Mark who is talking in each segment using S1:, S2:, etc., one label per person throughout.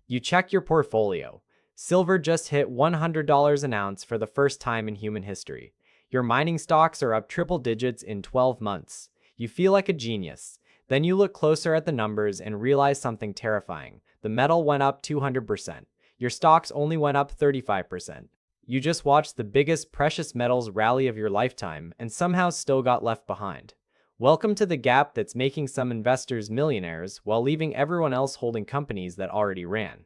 S1: You check your portfolio. Silver just hit $100 an ounce for the first time in human history. Your mining stocks are up triple digits in 12 months. You feel like a genius. Then you look closer at the numbers and realize something terrifying. The metal went up 200%. Your stocks only went up 35%. You just watched the biggest precious metals rally of your lifetime and somehow still got left behind. Welcome to the gap that's making some investors millionaires while leaving everyone else holding companies that already ran.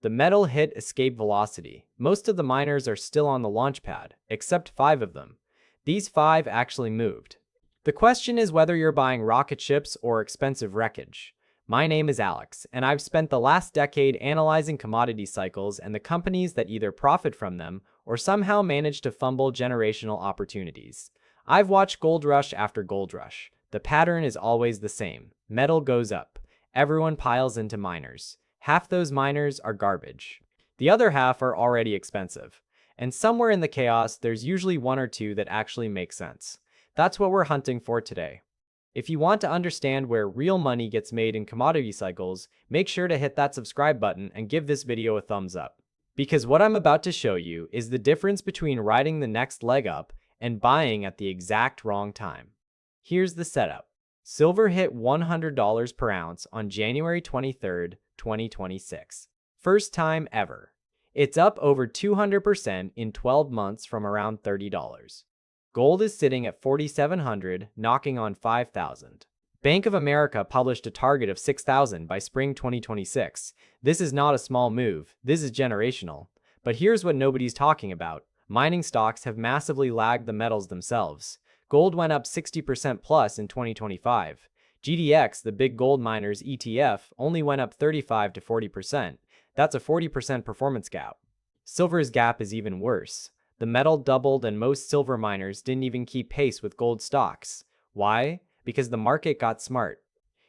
S1: The metal hit escape velocity. Most of the miners are still on the launch pad, except 5 of them. These 5 actually moved. The question is whether you're buying rocket ships or expensive wreckage. My name is Alex, and I've spent the last decade analyzing commodity cycles and the companies that either profit from them or somehow manage to fumble generational opportunities. I've watched gold rush after gold rush. The pattern is always the same. Metal goes up. Everyone piles into miners. Half those miners are garbage. The other half are already expensive. And somewhere in the chaos, there's usually 1 or 2 that actually make sense. That's what we're hunting for today. If you want to understand where real money gets made in commodity cycles, make sure to hit that subscribe button and give this video a thumbs up. Because what I'm about to show you is the difference between riding the next leg up and buying at the exact wrong time. Here's the setup. Silver hit $100 per ounce on January 23, 2026. First time ever. It's up over 200% in 12 months from around $30. Gold is sitting at $4,700, knocking on $5,000. Bank of America published a target of $6,000 by spring 2026. This is not a small move, this is generational. But here's what nobody's talking about. Mining stocks have massively lagged the metals themselves. Gold went up 60% plus in 2025. GDX, the big gold miners ETF, only went up 35 to 40%. That's a 40% performance gap. Silver's gap is even worse. The metal doubled and most silver miners didn't even keep pace with gold stocks. Why? Because the market got smart.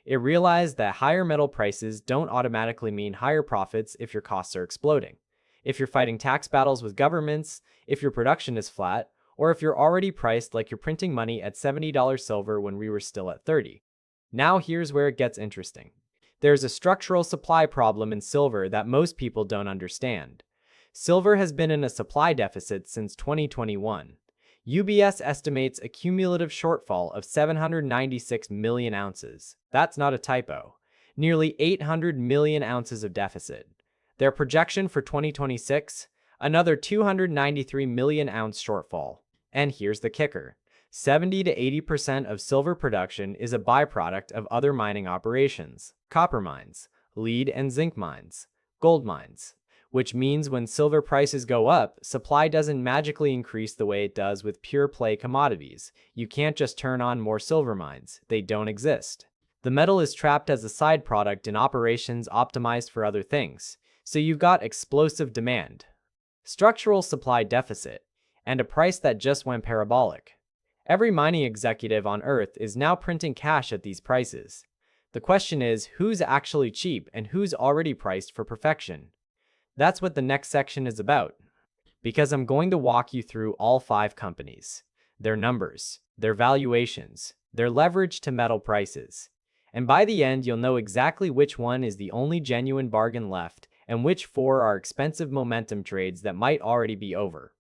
S1: It realized that higher metal prices don't automatically mean higher profits if your costs are exploding. If you're fighting tax battles with governments, if your production is flat, or if you're already priced like you're printing money at $70 silver when we were still at 30. Now here's where it gets interesting. There's a structural supply problem in silver that most people don't understand. Silver has been in a supply deficit since 2021. UBS estimates a cumulative shortfall of 796 million ounces. That's not a typo. Nearly 800 million ounces of deficit. Their projection for 2026? Another 293 million ounce shortfall. And here's the kicker. 70 to 80% of silver production is a byproduct of other mining operations. Copper mines, lead and zinc mines, gold mines. Which means when silver prices go up, supply doesn't magically increase the way it does with pure play commodities. You can't just turn on more silver mines. They don't exist. The metal is trapped as a side product in operations optimized for other things. So you've got explosive demand, structural supply deficit, and a price that just went parabolic. Every mining executive on Earth is now printing cash at these prices. The question is, who's actually cheap and who's already priced for perfection? That's what the next section is about. Because I'm going to walk you through all 5 companies, their numbers, their valuations, their leverage to metal prices. And by the end, you'll know exactly which one is the only genuine bargain left and which 4 are expensive momentum trades that might already be over.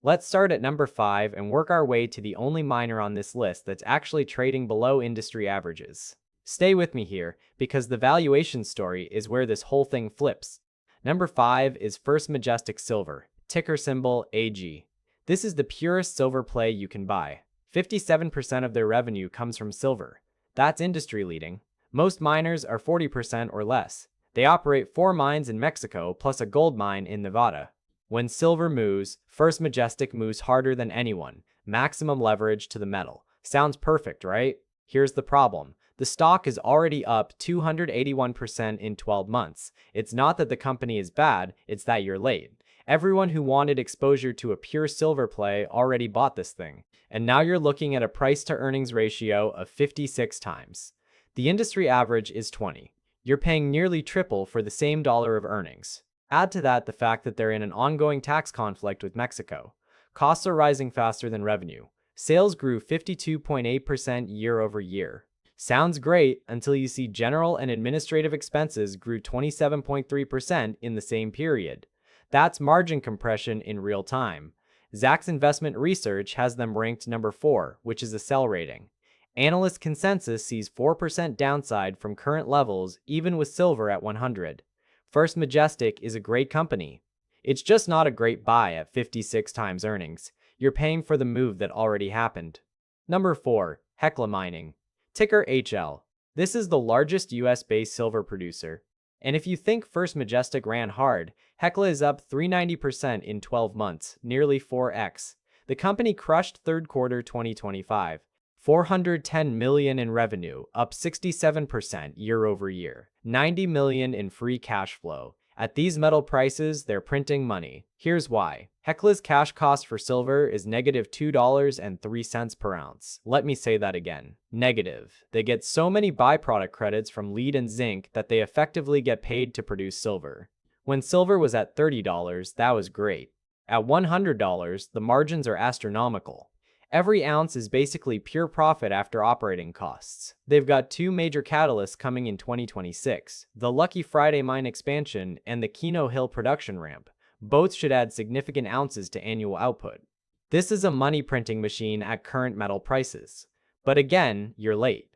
S1: Let's start at number 5 and work our way to the only miner on this list that's actually trading below industry averages. Stay with me here, because the valuation story is where this whole thing flips. Number 5 is First Majestic Silver, ticker symbol AG. This is the purest silver play you can buy. 57% of their revenue comes from silver. That's industry leading. Most miners are 40% or less. They operate 4 mines in Mexico plus a gold mine in Nevada. When silver moves, First Majestic moves harder than anyone. Maximum leverage to the metal. Sounds perfect, right? Here's the problem. The stock is already up 281% in 12 months. It's not that the company is bad, it's that you're late. Everyone who wanted exposure to a pure silver play already bought this thing. And now you're looking at a price to earnings ratio of 56 times. The industry average is 20. You're paying nearly triple for the same dollar of earnings. Add to that the fact that they're in an ongoing tax conflict with Mexico. Costs are rising faster than revenue. Sales grew 52.8% year over year. Sounds great until you see general and administrative expenses grew 27.3% in the same period. That's margin compression in real time. Zacks Investment Research has them ranked number 4, which is a sell rating. Analyst consensus sees 4% downside from current levels, even with silver at 100. First Majestic is a great company. It's just not a great buy at 56 times earnings. You're paying for the move that already happened. Number 4, Hecla Mining. Ticker HL. This is the largest US-based silver producer. And if you think First Majestic ran hard, Hecla is up 390% in 12 months, nearly 4x. The company crushed third quarter 2025. $410 million in revenue, up 67% year over year. $90 million in free cash flow. At these metal prices, they're printing money. Here's why. Hecla's cash cost for silver is negative $2.03 per ounce. Let me say that again. Negative. They get so many byproduct credits from lead and zinc that they effectively get paid to produce silver. When silver was at $30, that was great. At $100, the margins are astronomical. Every ounce is basically pure profit after operating costs. They've got two major catalysts coming in 2026, the Lucky Friday mine expansion and the Keno Hill production ramp. Both should add significant ounces to annual output. This is a money printing machine at current metal prices. But again, you're late.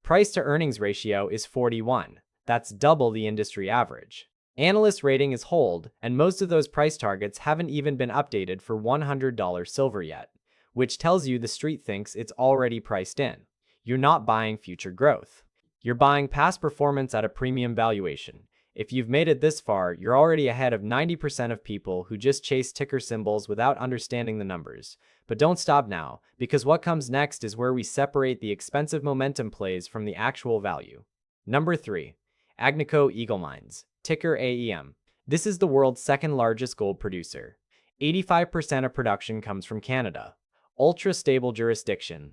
S1: Price to earnings ratio is 41. That's double the industry average. Analyst rating is hold, and most of those price targets haven't even been updated for $100 silver yet, which tells you the street thinks it's already priced in. You're not buying future growth. You're buying past performance at a premium valuation. If you've made it this far, you're already ahead of 90% of people who just chase ticker symbols without understanding the numbers. But don't stop now, because what comes next is where we separate the expensive momentum plays from the actual value. Number 3. Agnico Eagle Mines. Ticker AEM. This is the world's second largest gold producer. 85% of production comes from Canada. Ultra-stable jurisdiction.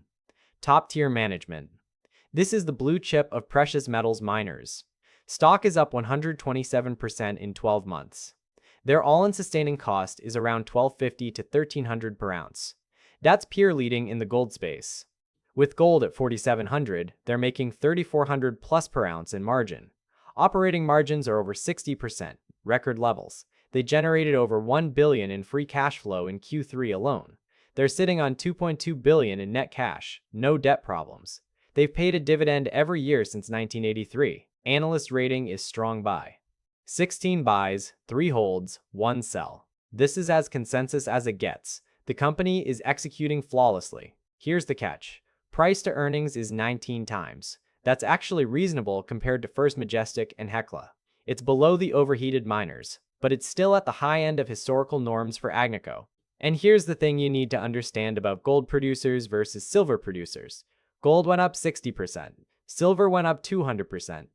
S1: Top-tier management. This is the blue chip of precious metals miners. Stock is up 127% in 12 months. Their all-in sustaining cost is around $1,250 to $1,300 per ounce. That's peer leading in the gold space. With gold at $4,700, they're making $3,400 plus per ounce in margin. Operating margins are over 60%, record levels. They generated over $1 billion in free cash flow in Q3 alone. They're sitting on $2.2 billion in net cash, no debt problems. They've paid a dividend every year since 1983. Analyst rating is strong buy. 16 buys, 3 holds, 1 sell. This is as consensus as it gets. The company is executing flawlessly. Here's the catch. Price to earnings is 19 times. That's actually reasonable compared to First Majestic and Hecla. It's below the overheated miners, but it's still at the high end of historical norms for Agnico. And here's the thing you need to understand about gold producers versus silver producers. Gold went up 60%. Silver went up 200%.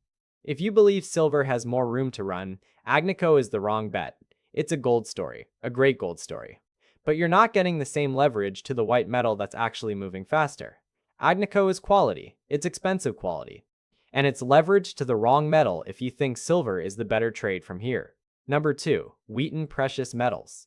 S1: If you believe silver has more room to run, Agnico is the wrong bet. It's a gold story, a great gold story. But you're not getting the same leverage to the white metal that's actually moving faster. Agnico is quality. It's expensive quality. And it's leveraged to the wrong metal if you think silver is the better trade from here. Number 2. Wheaton Precious Metals.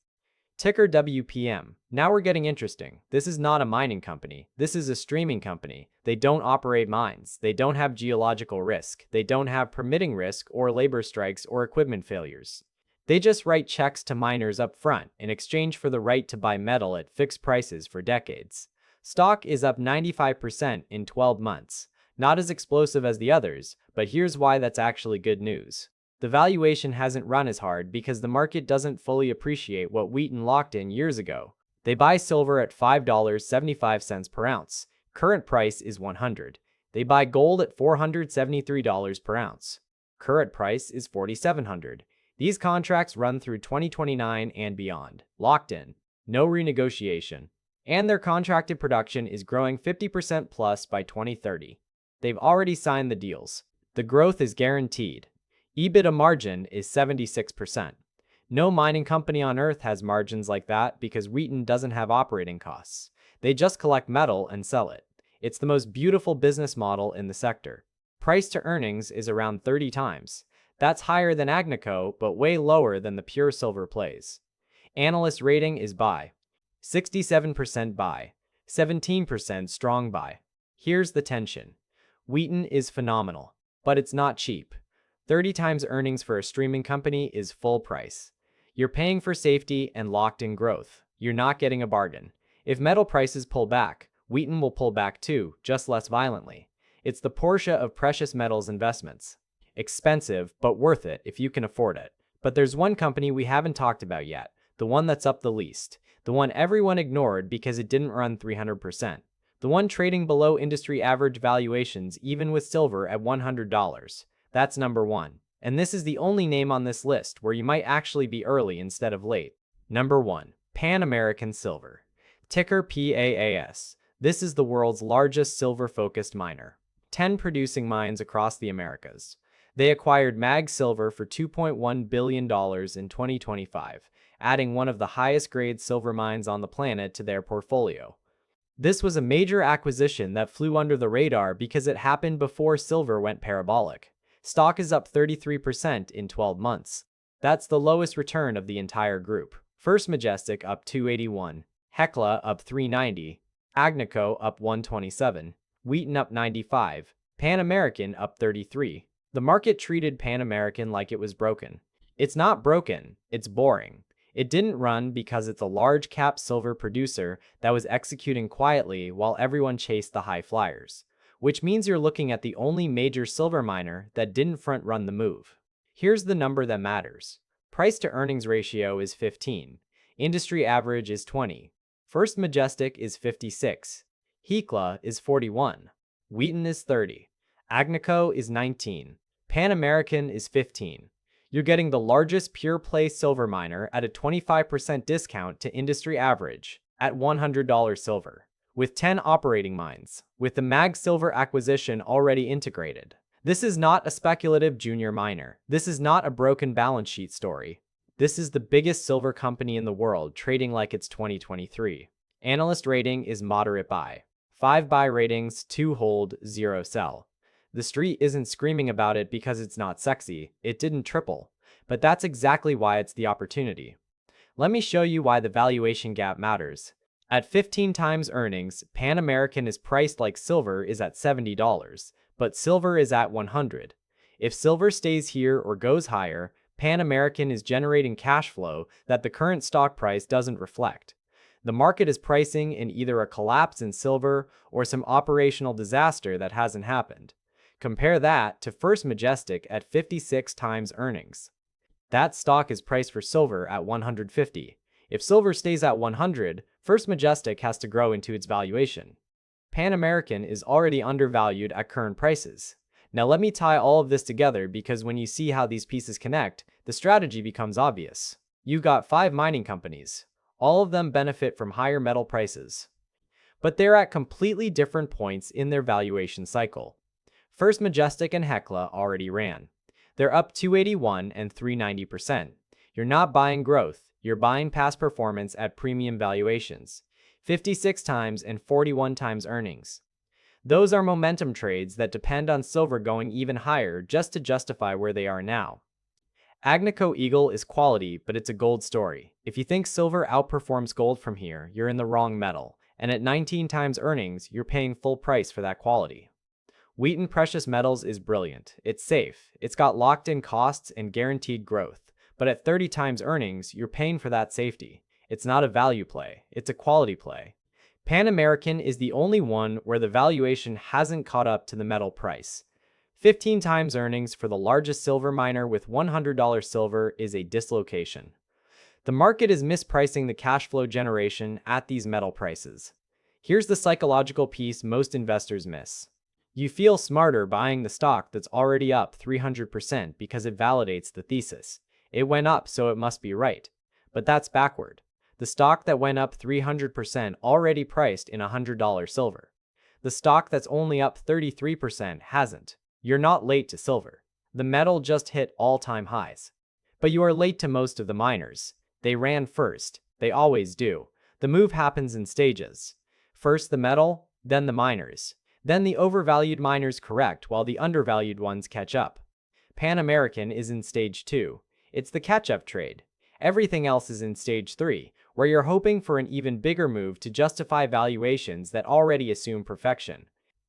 S1: Ticker WPM. Now we're getting interesting. This is not a mining company. This is a streaming company. They don't operate mines. They don't have geological risk. They don't have permitting risk or labor strikes or equipment failures. They just write checks to miners up front in exchange for the right to buy metal at fixed prices for decades. Stock is up 95% in 12 months. Not as explosive as the others, but here's why that's actually good news. The valuation hasn't run as hard because the market doesn't fully appreciate what Wheaton locked in years ago. They buy silver at $5.75 per ounce. Current price is $100. They buy gold at $473 per ounce. Current price is $4,700. These contracts run through 2029 and beyond. Locked in. No renegotiation. And their contracted production is growing 50% plus by 2030. They've already signed the deals. The growth is guaranteed. EBITDA margin is 76%. No mining company on earth has margins like that because Wheaton doesn't have operating costs. They just collect metal and sell it. It's the most beautiful business model in the sector. Price to earnings is around 30 times. That's higher than Agnico, but way lower than the pure silver plays. Analyst rating is buy. 67% buy. 17% strong buy. Here's the tension. Wheaton is phenomenal, but it's not cheap. 30 times earnings for a streaming company is full price. You're paying for safety and locked-in growth. You're not getting a bargain. If metal prices pull back, Wheaton will pull back too, just less violently. It's the Porsche of precious metals investments. Expensive, but worth it if you can afford it. But there's one company we haven't talked about yet, the one that's up the least, the one everyone ignored because it didn't run 300%, the one trading below industry average valuations even with silver at $100. That's number one. And this is the only name on this list where you might actually be early instead of late. Number 1. Pan American Silver. Ticker PAAS. This is the world's largest silver-focused miner. 10 producing mines across the Americas. They acquired MAG Silver for $2.1 billion in 2025, adding one of the highest-grade silver mines on the planet to their portfolio. This was a major acquisition that flew under the radar because it happened before silver went parabolic. Stock is up 33% in 12 months. That's the lowest return of the entire group. First Majestic up 281, Hecla up 390, Agnico up 127, Wheaton up 95, Pan American up 33. The market treated Pan American like it was broken. It's not broken, it's boring. It didn't run because it's a large cap silver producer that was executing quietly while everyone chased the high flyers, which means you're looking at the only major silver miner that didn't front run the move. Here's the number that matters. Price to earnings ratio is 15. Industry average is 20. First Majestic is 56. Hecla is 41. Wheaton is 30. Agnico is 19. Pan American is 15. You're getting the largest pure-play silver miner at a 25% discount to industry average at $100 silver, with 10 operating mines, with the MAG Silver acquisition already integrated. This is not a speculative junior miner. This is not a broken balance sheet story. This is the biggest silver company in the world trading like it's 2023. Analyst rating is moderate buy. 5 buy ratings, 2 hold, 0 sell. The street isn't screaming about it because it's not sexy. It didn't triple. But that's exactly why it's the opportunity. Let me show you why the valuation gap matters. At 15 times earnings, Pan American is priced like silver is at $70, but silver is at $100. If silver stays here or goes higher, Pan American is generating cash flow that the current stock price doesn't reflect. The market is pricing in either a collapse in silver or some operational disaster that hasn't happened. Compare that to First Majestic at 56 times earnings. That stock is priced for silver at 150. If silver stays at 100, First Majestic has to grow into its valuation. Pan American is already undervalued at current prices. Now let me tie all of this together because when you see how these pieces connect, the strategy becomes obvious. You've got 5 mining companies. All of them benefit from higher metal prices. But they're at completely different points in their valuation cycle. First Majestic and Hecla already ran. They're up 281 and 390%. You're not buying growth, you're buying past performance at premium valuations. 56 times and 41 times earnings. Those are momentum trades that depend on silver going even higher just to justify where they are now. Agnico Eagle is quality, but it's a gold story. If you think silver outperforms gold from here, you're in the wrong metal. And at 19 times earnings, you're paying full price for that quality. Wheaton Precious Metals is brilliant. It's safe. It's got locked-in costs and guaranteed growth. But at 30 times earnings, you're paying for that safety. It's not a value play. It's a quality play. Pan American is the only one where the valuation hasn't caught up to the metal price. 15 times earnings for the largest silver miner with $100 silver is a dislocation. The market is mispricing the cash flow generation at these metal prices. Here's the psychological piece most investors miss. You feel smarter buying the stock that's already up 300% because it validates the thesis. It went up, so it must be right. But that's backward. The stock that went up 300% already priced in $100 silver. The stock that's only up 33% hasn't. You're not late to silver. The metal just hit all-time highs. But you are late to most of the miners. They ran first. They always do. The move happens in stages. First the metal, then the miners. Then the overvalued miners correct while the undervalued ones catch up. Pan American is in stage 2. It's the catch-up trade. Everything else is in stage 3, where you're hoping for an even bigger move to justify valuations that already assume perfection.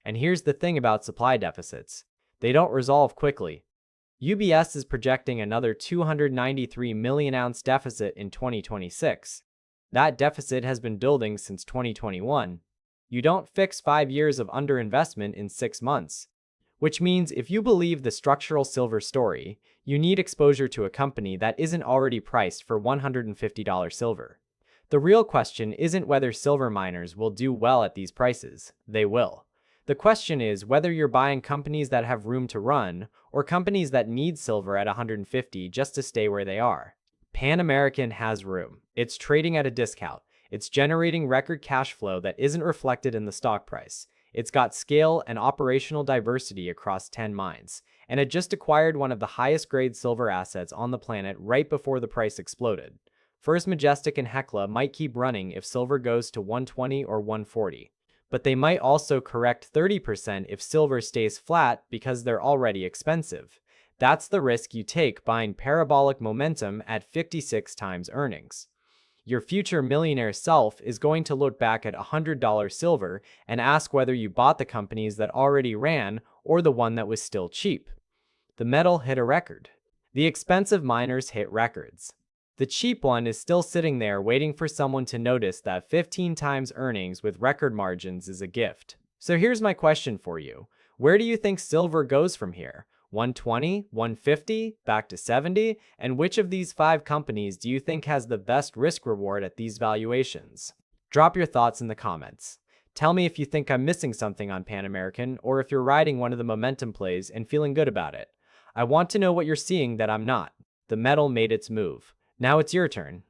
S1: And here's the thing about supply deficits. They don't resolve quickly. UBS is projecting another 293 million ounce deficit in 2026. That deficit has been building since 2021. You don't fix 5 years of underinvestment in 6 months. Which means if you believe the structural silver story, you need exposure to a company that isn't already priced for $150 silver. The real question isn't whether silver miners will do well at these prices. They will. The question is whether you're buying companies that have room to run or companies that need silver at 150 just to stay where they are. Pan American has room. It's trading at a discount. It's generating record cash flow that isn't reflected in the stock price. It's got scale and operational diversity across 10 mines, and it just acquired one of the highest grade silver assets on the planet right before the price exploded. First Majestic and Hecla might keep running if silver goes to 120 or 140. But they might also correct 30% if silver stays flat because they're already expensive. That's the risk you take buying parabolic momentum at 56 times earnings. Your future millionaire self is going to look back at $100 silver and ask whether you bought the companies that already ran or the one that was still cheap. The metal hit a record. The expensive miners hit records. The cheap one is still sitting there waiting for someone to notice that 15 times earnings with record margins is a gift. So here's my question for you. Where do you think silver goes from here? 120, 150, back to 70? And which of these 5 companies do you think has the best risk reward at these valuations? Drop your thoughts in the comments. Tell me if you think I'm missing something on Pan American or if you're riding one of the momentum plays and feeling good about it. I want to know what you're seeing that I'm not. The metal made its move. Now it's your turn.